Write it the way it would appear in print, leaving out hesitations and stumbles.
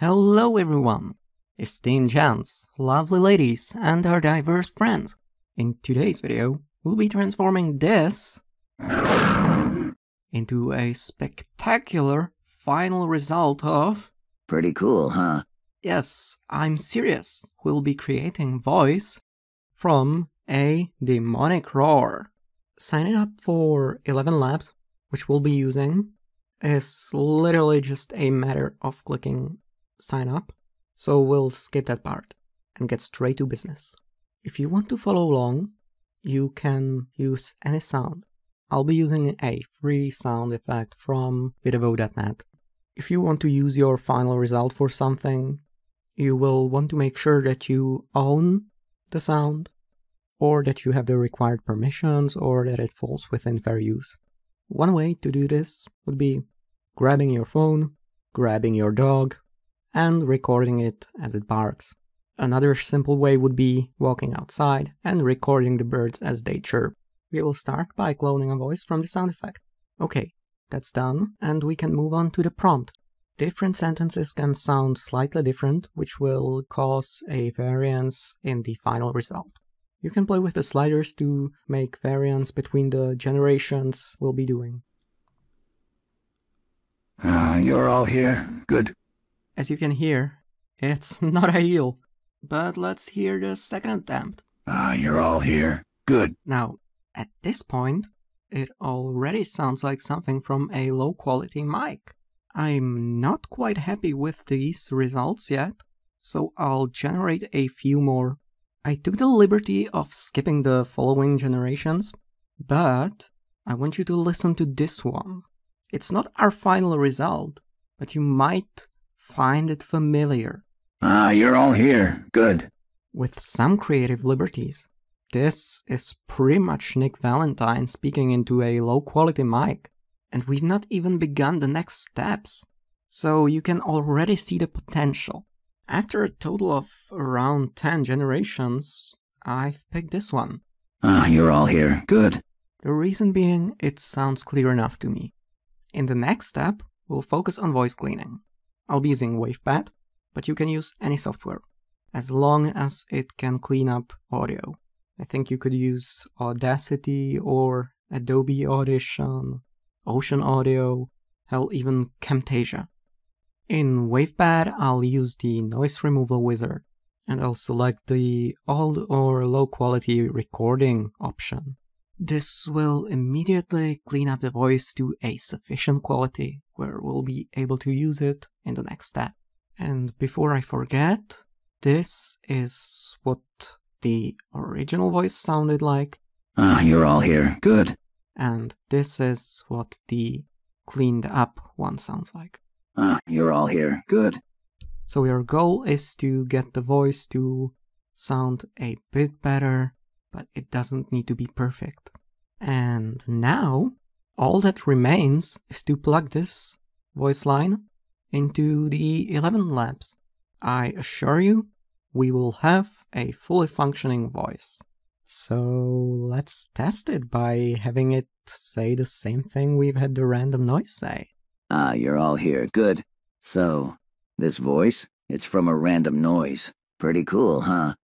Hello everyone, esteemed gents, lovely ladies, and our diverse friends. In today's video, we'll be transforming this into a spectacular final result of... Pretty cool, huh? Yes, I'm serious. We'll be creating voice from a demonic roar. Signing up for ElevenLabs, which we'll be using, is literally just a matter of clicking sign up, so we'll skip that part and get straight to business. If you want to follow along, you can use any sound. I'll be using a free sound effect from video.net. If you want to use your final result for something, you will want to make sure that you own the sound, or that you have the required permissions, or that it falls within fair use. One way to do this would be grabbing your phone, grabbing your dog, and recording it as it barks. Another simple way would be walking outside and recording the birds as they chirp. We will start by cloning a voice from the sound effect. Okay, that's done, and we can move on to the prompt. Different sentences can sound slightly different, which will cause a variance in the final result. You can play with the sliders to make variance between the generations we'll be doing. You're all here. Good. As you can hear, it's not ideal, but let's hear the second attempt. You're all here. Good. Now, at this point, it already sounds like something from a low-quality mic. I'm not quite happy with these results yet, so I'll generate a few more. I took the liberty of skipping the following generations, but I want you to listen to this one. It's not our final result, but you might find it familiar. You're all here. Good. With some creative liberties. This is pretty much Nick Valentine speaking into a low-quality mic, and we've not even begun the next steps, so you can already see the potential. After a total of around 10 generations, I've picked this one. You're all here. Good. The reason being, it sounds clear enough to me. In the next step, we'll focus on voice cleaning. I'll be using WavePad, but you can use any software, as long as it can clean up audio. I think you could use Audacity or Adobe Audition, Ocean Audio, hell, even Camtasia. In WavePad, I'll use the noise removal wizard, and I'll select the old or low quality recording option. This will immediately clean up the voice to a sufficient quality where we'll be able to use it in the next step. And before I forget, this is what the original voice sounded like. You're all here. Good. And this is what the cleaned up one sounds like. You're all here. Good. So your goal is to get the voice to sound a bit better, but it doesn't need to be perfect. And now, all that remains is to plug this voice line into the ElevenLabs. I assure you, we will have a fully functioning voice. So let's test it by having it say the same thing we've had the random noise say. You're all here. Good. So, this voice, it's from a random noise. Pretty cool, huh?